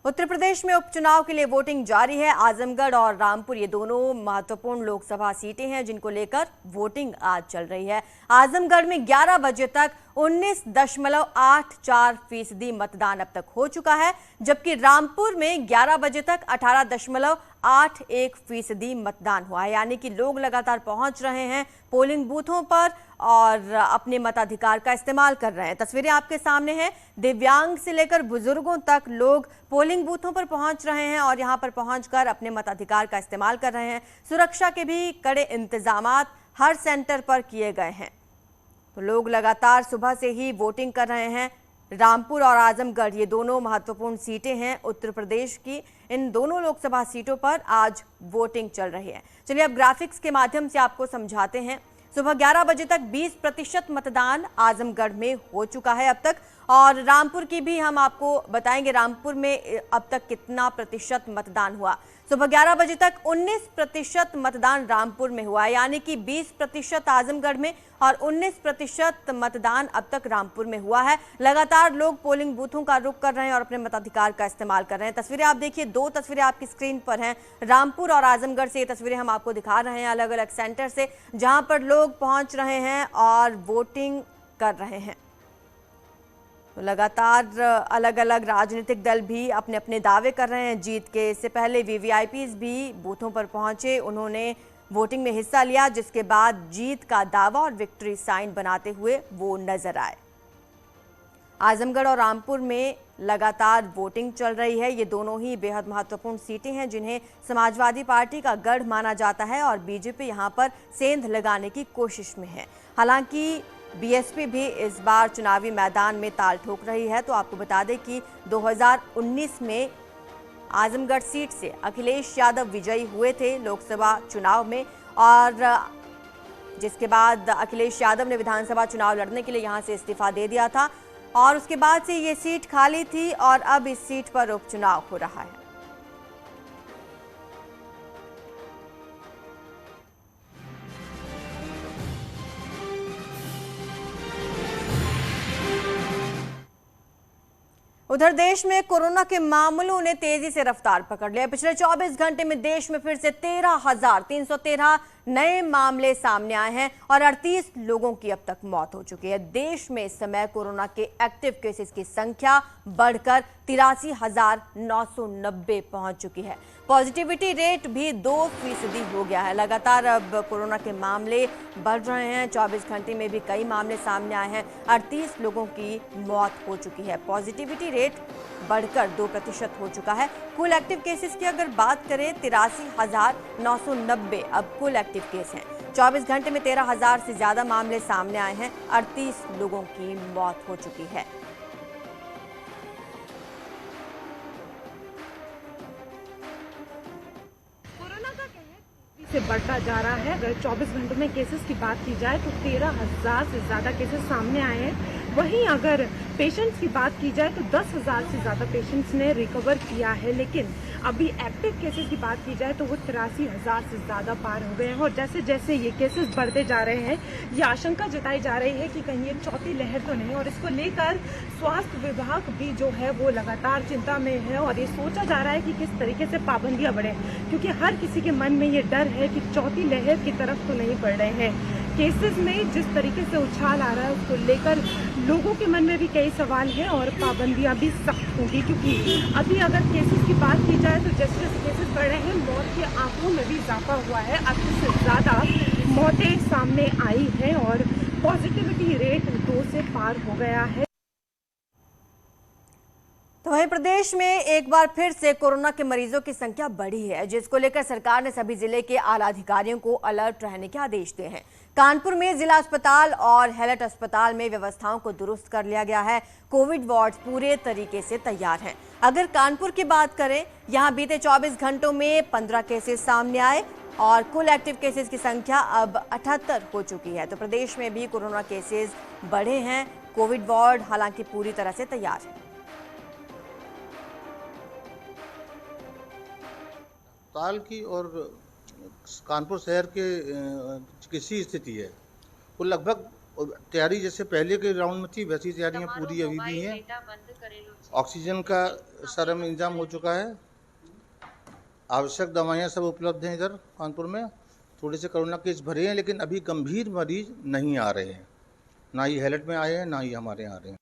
उत्तर प्रदेश में उपचुनाव के लिए वोटिंग जारी है। आजमगढ़ और रामपुर ये दोनों महत्वपूर्ण लोकसभा सीटें हैं जिनको लेकर वोटिंग आज चल रही है। आजमगढ़ में 11 बजे तक 19.84% मतदान अब तक हो चुका है, जबकि रामपुर में 11 बजे तक 18.81% मतदान हुआ है। यानी कि लोग लगातार पहुंच रहे हैं पोलिंग बूथों पर और अपने मताधिकार का इस्तेमाल कर रहे हैं। तस्वीरें आपके सामने हैं। दिव्यांग से लेकर बुजुर्गों तक लोग पोलिंग बूथों पर पहुंच रहे हैं और यहां पर पहुंचकर अपने मताधिकार का इस्तेमाल कर रहे हैं। सुरक्षा के भी कड़े इंतजामात हर सेंटर पर किए गए हैं। तो लोग लगातार सुबह से ही वोटिंग कर रहे हैं। रामपुर और आजमगढ़ ये दोनों महत्वपूर्ण सीटें हैं उत्तर प्रदेश की। इन दोनों लोकसभा सीटों पर आज वोटिंग चल रही है। चलिए अब ग्राफिक्स के माध्यम से आपको समझाते हैं। सुबह 11 बजे तक 20% मतदान आजमगढ़ में हो चुका है अब तक, और रामपुर की भी हम आपको बताएंगे रामपुर में अब तक कितना प्रतिशत मतदान हुआ। सुबह 11 बजे तक 19% मतदान रामपुर में हुआ, यानी कि 20% आजमगढ़ में और 19% मतदान अब तक रामपुर में हुआ है। लगातार लोग पोलिंग बूथों का रुख कर रहे हैं और अपने मताधिकार का इस्तेमाल कर रहे हैं। तस्वीरें आप देखिए, दो तस्वीरें आपकी स्क्रीन पर हैं। रामपुर और आजमगढ़ से ये तस्वीरें हम आपको दिखा रहे हैं अलग अलग सेंटर से, जहां पर लोग पहुंच रहे हैं और वोटिंग कर रहे हैं। तो लगातार अलग अलग राजनीतिक दल भी अपने अपने दावे कर रहे हैं जीत के। इससे पहले वीवीआईपीज भी बूथों पर पहुंचे, उन्होंने वोटिंग में हिस्सा लिया, जिसके बाद जीत का दावा और विक्ट्री साइन बनाते हुए वो नजर आए। आजमगढ़ और रामपुर में लगातार वोटिंग चल रही है। ये दोनों ही बेहद महत्वपूर्ण सीटें हैं जिन्हें समाजवादी पार्टी का गढ़ माना जाता है और बीजेपी यहां पर सेंध लगाने की कोशिश में है। हालांकि बीएसपी भी इस बार चुनावी मैदान में ताल ठोक रही है। तो आपको बता दें कि 2019 में आजमगढ़ सीट से अखिलेश यादव विजयी हुए थे लोकसभा चुनाव में, और जिसके बाद अखिलेश यादव ने विधानसभा चुनाव लड़ने के लिए यहां से इस्तीफा दे दिया था और उसके बाद से ये सीट खाली थी और अब इस सीट पर उपचुनाव हो रहा है। उधर देश में कोरोना के मामलों ने तेजी से रफ्तार पकड़ लिया। पिछले 24 घंटे में देश में फिर से 13,313 नए मामले सामने आए हैं और 38 लोगों की अब तक मौत हो चुकी है। देश में इस समय कोरोना के एक्टिव केसेस की संख्या बढ़कर 83,990 पहुंच चुकी है। पॉजिटिविटी रेट भी 2% हो गया है। लगातार अब कोरोना के मामले बढ़ रहे हैं। 24 घंटे में भी कई मामले सामने आए हैं। 38 लोगों की मौत हो चुकी है। पॉजिटिविटी रेट बढ़कर 2% हो चुका है। कुल एक्टिव केसेस की अगर बात करें 83,990 अब कुल एक्टिव केस हैं। 24 घंटे में 13,000 से ज्यादा मामले सामने आए हैं। 38 लोगों की मौत हो चुकी है। से बढ़ता जा रहा है। अगर 24 घंटों में केसेस की बात की जाए तो 13,000 से ज़्यादा केसेस सामने आए हैं। वहीं अगर पेशेंट्स की बात की जाए तो 10,000 से ज़्यादा पेशेंट्स ने रिकवर किया है। लेकिन अभी एक्टिव केसेस की बात की जाए तो वो 83,000 से ज़्यादा पार हो गए हैं। और जैसे जैसे ये केसेस बढ़ते जा रहे हैं, ये आशंका जताई जा रही है कि कहीं ये चौथी लहर तो नहीं, और इसको लेकर स्वास्थ्य विभाग भी जो है वो लगातार चिंता में है और ये सोचा जा रहा है कि किस तरीके से पाबंदियां बढ़े, क्योंकि हर किसी के मन में ये डर है कि चौथी लहर की तरफ तो नहीं बढ़ रहे हैं। केसेस में जिस तरीके से उछाल आ रहा है उसको लेकर लोगों के मन में भी कई सवाल हैं और पाबंदियां भी सख्त होंगी, क्योंकि अभी अगर केसेस की बात की जाए तो जैसे जैसे केसेस बढ़ रहे हैं मौत के आंकड़ों में भी इजाफा हुआ है। 80 से ज़्यादा मौतें सामने आई हैं और पॉजिटिविटी रेट 2 से पार हो गया है। तो वहीं प्रदेश में एक बार फिर से कोरोना के मरीजों की संख्या बढ़ी है, जिसको लेकर सरकार ने सभी जिले के आला अधिकारियों को अलर्ट रहने के आदेश दिए हैं। कानपुर में जिला अस्पताल और हैलट अस्पताल में व्यवस्थाओं को दुरुस्त कर लिया गया है। कोविड वार्ड पूरे तरीके से तैयार हैं। अगर कानपुर की बात करें, यहां बीते 24 घंटों में 15 केसेस सामने आए और कुल एक्टिव केसेस की संख्या अब 78 हो चुकी है। तो प्रदेश में भी कोरोना केसेस बढ़े हैं। कोविड वार्ड हालांकि पूरी तरह से तैयार है। अस्पताल की और कानपुर शहर के चिकित्सीय स्थिति है वो लगभग और तैयारी जैसे पहले के राउंड में थी वैसी तैयारियां पूरी अभी भी हैं। ऑक्सीजन का सारा में इंतजाम हो चुका है, आवश्यक दवाइयाँ सब उपलब्ध हैं। इधर कानपुर में थोड़े से कोरोना केस भरे हैं, लेकिन अभी गंभीर मरीज नहीं आ रहे हैं, ना ही हैलट में आए हैं ना ही हमारे यहाँ आ रहे हैं।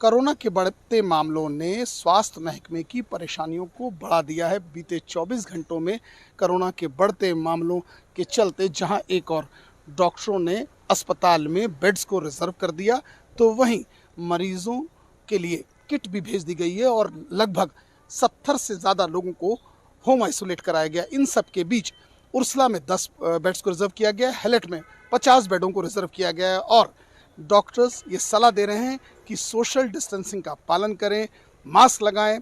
कोरोना के बढ़ते मामलों ने स्वास्थ्य महकमे की परेशानियों को बढ़ा दिया है। बीते 24 घंटों में कोरोना के बढ़ते मामलों के चलते जहां एक और डॉक्टरों ने अस्पताल में बेड्स को रिजर्व कर दिया, तो वहीं मरीजों के लिए किट भी भेज दी गई है और लगभग 70 से ज़्यादा लोगों को होम आइसोलेट कराया गया। इन सब के बीच उर्सला में 10 बेड्स को रिजर्व किया गया है, हेलेट में 50 बेडों को रिजर्व किया गया है और डॉक्टर्स ये सलाह दे रहे हैं कि सोशल डिस्टेंसिंग का पालन करें, मास्क लगाएं,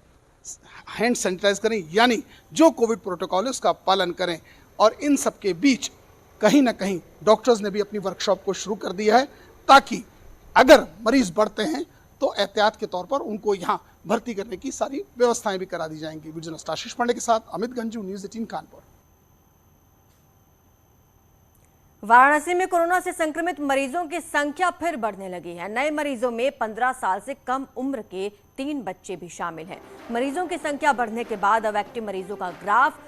हैंड सैनिटाइज करें, यानी जो कोविड प्रोटोकॉल है उसका पालन करें। और इन सब के बीच कहीं ना कहीं डॉक्टर्स ने भी अपनी वर्कशॉप को शुरू कर दिया है, ताकि अगर मरीज बढ़ते हैं तो एहतियात के तौर पर उनको यहाँ भर्ती करने की सारी व्यवस्थाएं भी करा दी जाएंगी। वीडियो जर्नलिस्ट आशीष पांडे के साथ अमित गंजू, न्यूज़ 18 कानपुर। वाराणसी में कोरोना से संक्रमित मरीजों की संख्या फिर बढ़ने लगी है। नए मरीजों में 15 साल से कम उम्र के 3 बच्चे भी शामिल हैं। मरीजों की संख्या बढ़ने के बाद अब एक्टिव मरीजों का ग्राफ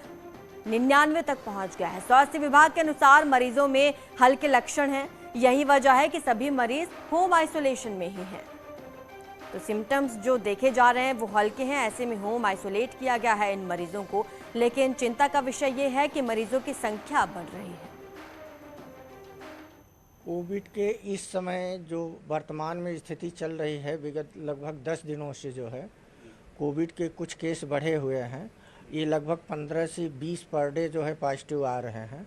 99 तक पहुंच गया है। स्वास्थ्य विभाग के अनुसार मरीजों में हल्के लक्षण हैं, यही वजह है कि सभी मरीज होम आइसोलेशन में ही हैं। तो सिम्टम्स जो देखे जा रहे हैं वो हल्के हैं, ऐसे में होम आइसोलेट किया गया है इन मरीजों को। लेकिन चिंता का विषय ये है कि मरीजों की संख्या बढ़ रही है। कोविड के इस समय जो वर्तमान में स्थिति चल रही है, विगत लगभग 10 दिनों से जो है कोविड के कुछ केस बढ़े हुए हैं। ये लगभग 15 से 20 पर डे जो है पॉजिटिव आ रहे हैं,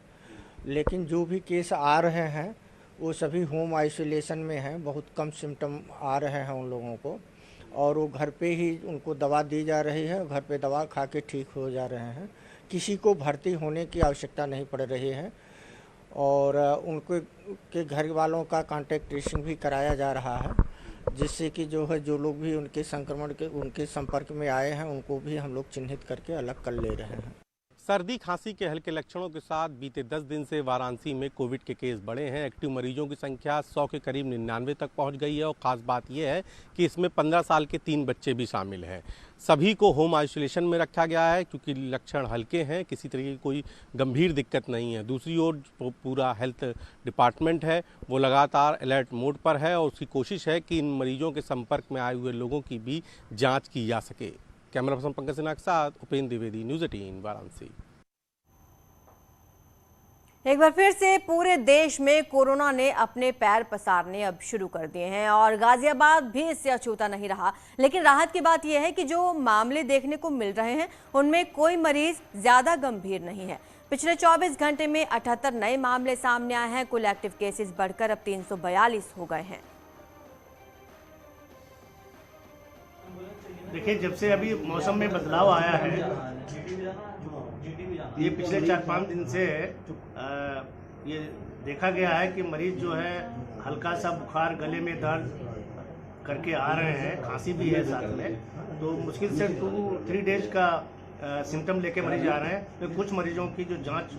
लेकिन जो भी केस आ रहे हैं वो सभी होम आइसोलेशन में हैं। बहुत कम सिम्टम आ रहे हैं उन लोगों को, और वो घर पे ही उनको दवा दी जा रही है, घर पे दवा खा के ठीक हो जा रहे हैं। किसी को भर्ती होने की आवश्यकता नहीं पड़ रही है और उनको के घर वालों का कांटेक्ट ट्रेसिंग भी कराया जा रहा है, जिससे कि जो है जो लोग भी उनके संक्रमण के उनके संपर्क में आए हैं उनको भी हम लोग चिन्हित करके अलग कर ले रहे हैं। सर्दी खांसी के हल्के लक्षणों के साथ बीते 10 दिन से वाराणसी में कोविड के केस बढ़े हैं। एक्टिव मरीजों की संख्या 100 के करीब 99 तक पहुंच गई है और ख़ास बात यह है कि इसमें 15 साल के 3 बच्चे भी शामिल हैं। सभी को होम आइसोलेशन में रखा गया है क्योंकि लक्षण हल्के हैं, किसी तरह की कोई गंभीर दिक्कत नहीं है। दूसरी ओर पूरा हेल्थ डिपार्टमेंट है वो लगातार अलर्ट मोड पर है और उसकी कोशिश है कि इन मरीजों के संपर्क में आए हुए लोगों की भी जाँच की जा सके। कैमरा पर्सन पंकज सिन्हा के साथ उपेंद्र द्विवेदी, न्यूज़ 18 वाराणसी। एक बार फिर से पूरे देश में कोरोना ने अपने पैर पसारने अब शुरू कर दिए हैं और गाजियाबाद भी इससे अछूता नहीं रहा। लेकिन राहत की बात यह है कि जो मामले देखने को मिल रहे हैं उनमें कोई मरीज ज्यादा गंभीर नहीं है। पिछले 24 घंटे में 78 नए मामले सामने आए हैं। कुल एक्टिव केसेस बढ़कर अब 342 हो गए हैं। देखिए, जब से अभी मौसम में बदलाव आया है, ये पिछले 4-5 दिन से ये देखा गया है कि मरीज जो है हल्का सा बुखार, गले में दर्द करके आ रहे हैं, खांसी भी है साथ में, तो मुश्किल से 2-3 डेज का सिम्टम लेके मरीज आ रहे हैं। तो कुछ मरीजों की जो जांच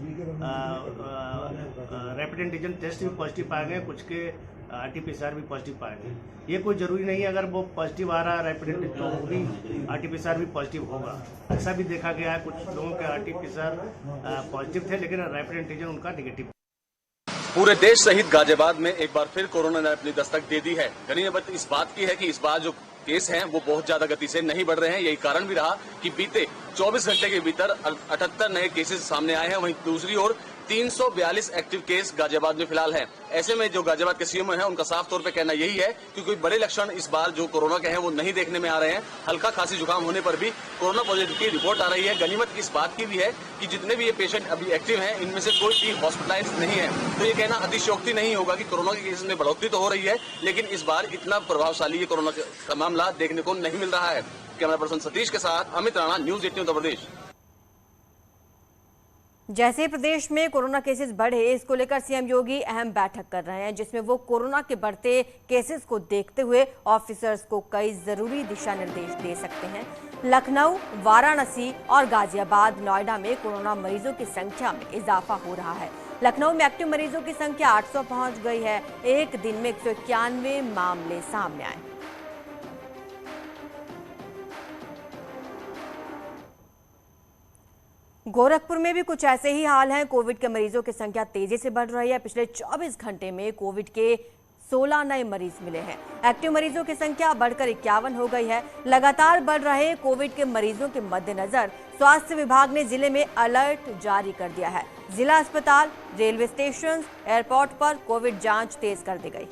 रैपिड एंटीजन टेस्ट भी पॉजिटिव पाए गए, कुछ के RT-PCR भी पॉजिटिव पाए गए। ये कोई ज़रूरी नहीं है अगर वो पॉजिटिव आ रहा है रैपिड एंटीजन तो वो भी RT-PCR भी पॉजिटिव होगा। ऐसा भी देखा गया है, कुछ लोगों के RT-PCR पॉजिटिव थे लेकिन रैपिड एंटीजन उनका नेगेटिव। पूरे देश सहित गाजियाबाद में एक बार फिर कोरोना ने अपनी दस्तक दे दी है। गनीमत इस बात की है कि इस बार जो केस हैं वो बहुत ज्यादा गति से नहीं बढ़ रहे हैं। यही कारण भी रहा कि बीते 24 घंटे के भीतर 78 नए केसेस सामने आए हैं। वहीं दूसरी ओर 342 एक्टिव केस गाजियाबाद में फिलहाल हैं। ऐसे में जो गाजियाबाद के सीएम हैं उनका साफ तौर पे कहना यही है कि कोई बड़े लक्षण इस बार जो कोरोना के हैं वो नहीं देखने में आ रहे हैं। हल्का खांसी जुकाम होने पर भी कोरोना पॉजिटिव की रिपोर्ट आ रही है। गनीमत इस बात की भी है कि जितने भी ये पेशेंट अभी एक्टिव हैं इनमें से कोई भी हॉस्पिटलाइज नहीं है। तो ये कहना अतिशयोक्ति नहीं होगा कि कोरोना के केसेस में बढ़ोतरी तो हो रही है, लेकिन इस बार इतना प्रभावशाली ये कोरोना का मामला देखने को नहीं मिल रहा है। कैमरा पर्सन सतीश के साथ अमित राणा, न्यूज़ 18 उत्तर प्रदेश। जैसे प्रदेश में कोरोना केसेस बढ़े, इसको लेकर सीएम योगी अहम बैठक कर रहे हैं, जिसमें वो कोरोना के बढ़ते केसेस को देखते हुए ऑफिसर्स को कई जरूरी दिशा निर्देश दे सकते हैं। लखनऊ, वाराणसी और गाजियाबाद, नोएडा में कोरोना मरीजों की संख्या में इजाफा हो रहा है। लखनऊ में एक्टिव मरीजों की संख्या 800 पहुंच गई है। एक दिन में 191 मामले सामने आए। गोरखपुर में भी कुछ ऐसे ही हाल हैं। कोविड के मरीजों की संख्या तेजी से बढ़ रही है। पिछले 24 घंटे में कोविड के 16 नए मरीज मिले हैं। एक्टिव मरीजों की संख्या बढ़कर 51 हो गई है। लगातार बढ़ रहे कोविड के मरीजों के मद्देनजर स्वास्थ्य विभाग ने जिले में अलर्ट जारी कर दिया है। जिला अस्पताल, रेलवे स्टेशन, एयरपोर्ट पर कोविड जांच तेज कर दी गई।